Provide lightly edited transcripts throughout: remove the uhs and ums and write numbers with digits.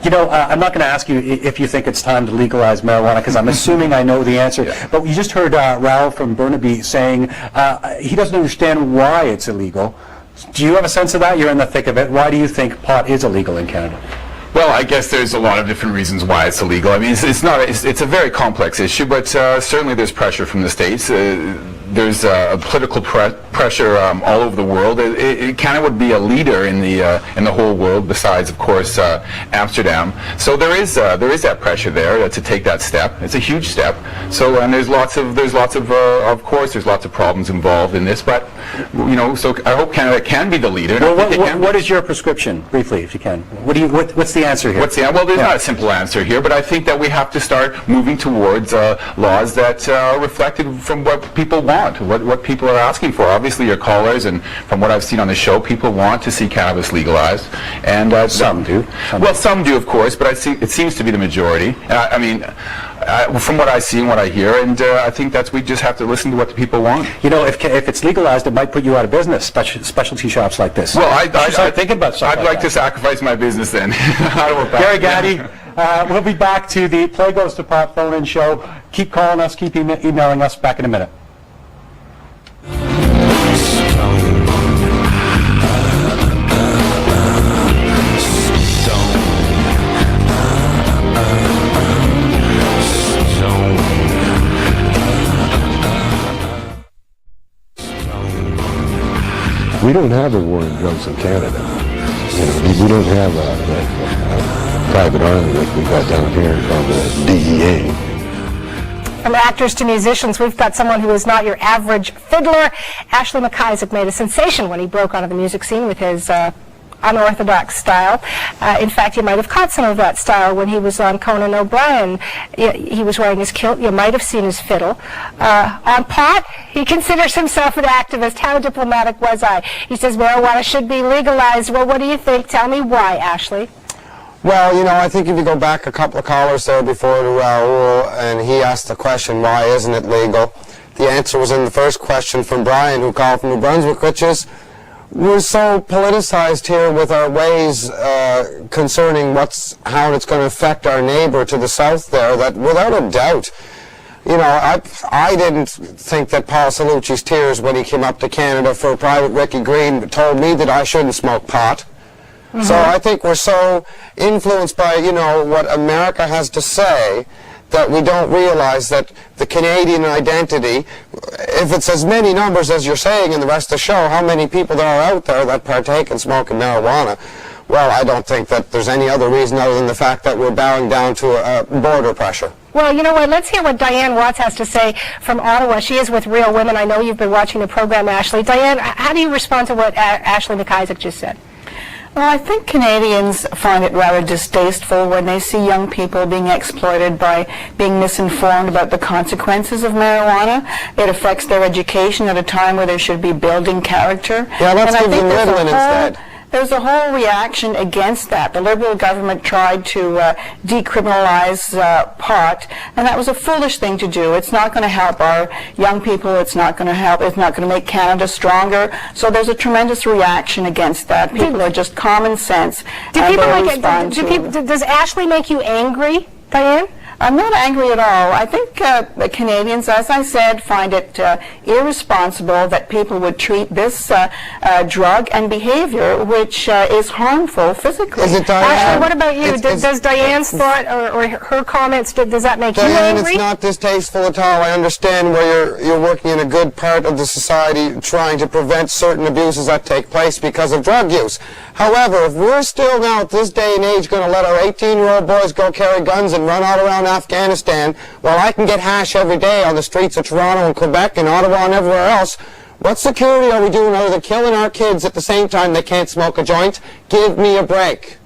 You know, I'm not going to ask you if you think it's time to legalize marijuana, because I'm assuming I know the answer. Yeah. But you just heard Ralph from Burnaby saying he doesn't understand why it's illegal. Do you have a sense of that? You're in the thick of it. Why do you think pot is illegal in Canada? Well, I guess there's a lot of different reasons why it's illegal. I mean, it's a very complex issue, but certainly there's pressure from the states. There's political pressure all over the world. Canada would be a leader in the whole world, besides, of course, Amsterdam. So there is that pressure there to take that step. It's a huge step. So, and there's lots of course, there's lots of problems involved in this. But you know, so I hope Canada can be the leader. Well, what is your prescription, briefly, if you can? What's the answer here? Well, there's not a simple answer here, but I think that we have to start moving towards laws that are reflected from what people want. What people are asking for. Obviously, your callers, and from what I've seen on the show, people want to see cannabis legalized, and some do. Some do, of course, but it seems to be the majority. I mean, from what I see and what I hear, and I think we just have to listen to what the people want. You know, if it's legalized, it might put you out of business. Specialty shops like this. Well, I'd thinking about something. I'd like to sacrifice my business then. Gary Gaddy, we'll be back to the Play Goes to Pot phone-in show. Keep calling us, keep emailing us. Back in a minute. We don't have a war on drugs in Canada. You know, we don't have a private army like we got down here called the DEA. From actors to musicians, we've got someone who is not your average fiddler. Ashley McIsaac made a sensation when he broke onto the music scene with his unorthodox style. In fact, you might have caught some of that style when he was on Conan O'Brien. He was wearing his kilt. You might have seen his fiddle. On pot, he considers himself an activist. How diplomatic was I? He says marijuana should be legalized. Well, what do you think? Tell me why, Ashley. Well, you know, I think if you go back a couple of callers there before to Raul, and he asked the question, why isn't it legal? The answer was in the first question from Brian, who called from New Brunswick, which is, we're so politicized here with our ways concerning how it's going to affect our neighbor to the south there, that without a doubt, you know, I didn't think that Paul Salucci's tears when he came up to Canada for Private Ricky Green told me that I shouldn't smoke pot. Mm-hmm. So I think we're so influenced by, you know, what America has to say that we don't realize that the Canadian identity, if it's as many numbers as you're saying in the rest of the show, how many people there are out there that partake in smoking marijuana, well, I don't think that there's any other reason other than the fact that we're bowing down to border pressure. Well, you know what, let's hear what Diane Watts has to say from Ottawa. She is with Real Women. I know you've been watching the program, Ashley. Diane, how do you respond to what Ashley McIsaac just said? Well, I think Canadians find it rather distasteful when they see young people being exploited by being misinformed about the consequences of marijuana. It affects their education at a time where they should be building character. Yeah, let's give them Ritalin instead. There's a whole reaction against that. The Liberal government tried to decriminalize pot, and that was a foolish thing to do. It's not going to help our young people. It's not going to make Canada stronger. So there's a tremendous reaction against that. People are just common sense. Does Ashley make you angry, Diane? I'm not angry at all. I think the Canadians, as I said, find it irresponsible that people would treat this drug and behavior, which is harmful physically. Is it, Diane? Ashley, what about you? Does Diane's thought or her comments, does that make Diane, you angry? It's not distasteful at all. I understand where you're working in a good part of the society trying to prevent certain abuses that take place because of drug use. However, if we're still now at this day and age going to let our 18-year-old boys go carry guns and run all around Afghanistan while I can get hash every day on the streets of Toronto and Quebec and Ottawa and everywhere else, what security are we doing other than killing our kids at the same time they can't smoke a joint? Give me a break.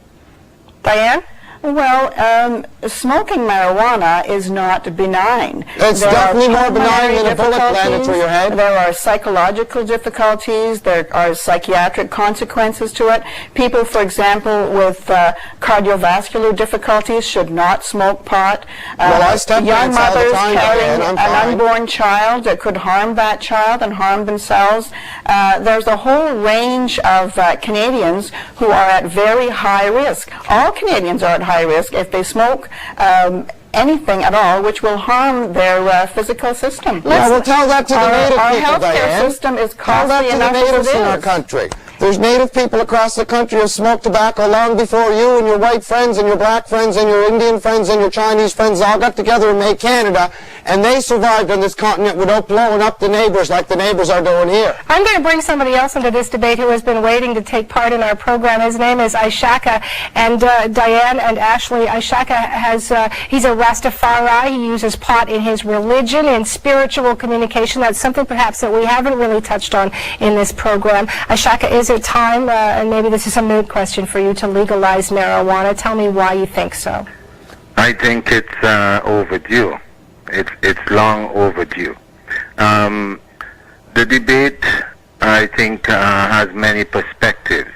Diane? Well, smoking marijuana is not benign. It's definitely more benign than a bullet landed through your head. There are psychological difficulties. There are psychiatric consequences to it. People, for example, with cardiovascular difficulties should not smoke pot. Well, I step young mothers carrying an unborn child that could harm that child and harm themselves. There's a whole range of Canadians who are at very high risk. All Canadians are at high risk if they smoke anything at all which will harm their physical system. Yeah, well, tell that to the native our people, healthcare Diane. system is Tell that costly to the enough as natives it in our is. country. There's native people across the country who smoked tobacco long before you and your white friends and your black friends and your Indian friends and your Chinese friends all got together and made Canada, and they survived on this continent without blowing up the neighbors like the neighbors are doing here. I'm going to bring somebody else into this debate who has been waiting to take part in our program. His name is Ishaka, and Diane and Ashley. Ishaka he's a Rastafari. He uses pot in his religion and spiritual communication. That's something perhaps that we haven't really touched on in this program. Ishaka, is it time, and maybe this is a moot question for you, to legalize marijuana? Tell me why you think so. I think it's overdue. It's long overdue. The debate, I think, has many perspectives,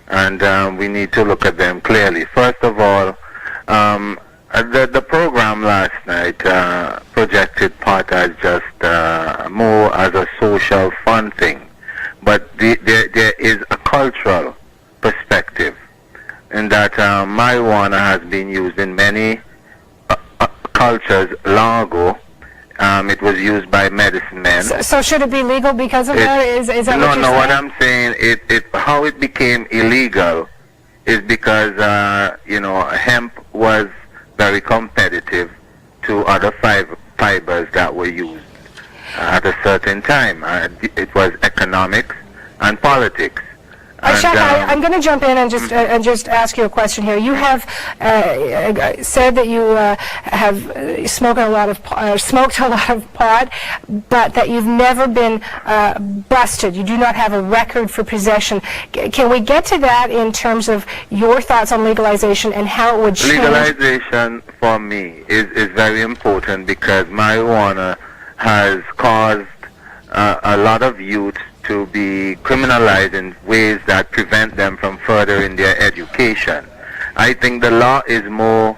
and we need to look at them clearly. First of all, the program last night projected pot as just more as a social fun thing, but there is a cultural perspective in that marijuana has been used in many cultures long ago. It was used by medicine men. So should it be legal because of that? Is that what you're saying? No, what I'm saying, how it became illegal is because, hemp was very competitive to other fibers that were used at a certain time. It was economics and politics. Ishaka, I'm going to jump in and just ask you a question here. You have said that you have smoked a lot of pot, but that you've never been busted. You do not have a record for possession. Can we get to that in terms of your thoughts on legalization and how it would change? Legalization for me is very important because marijuana has caused a lot of youth to be criminalized in ways that prevent them from furthering their education. I think the law is more,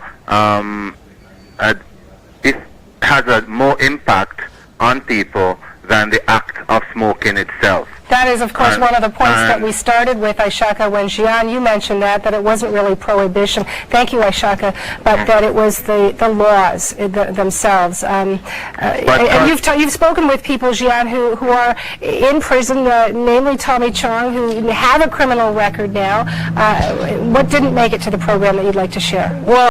it has a more impact on people than the act of smoking itself. That is, of course, one of the points that we started with, Ishaka, when Gian, you mentioned that it wasn't really prohibition. Thank you, Ishaka, but that it was the laws themselves. And you've spoken with people, Gian, who are in prison, namely Tommy Chong, who have a criminal record now. What didn't make it to the program that you'd like to share? Well,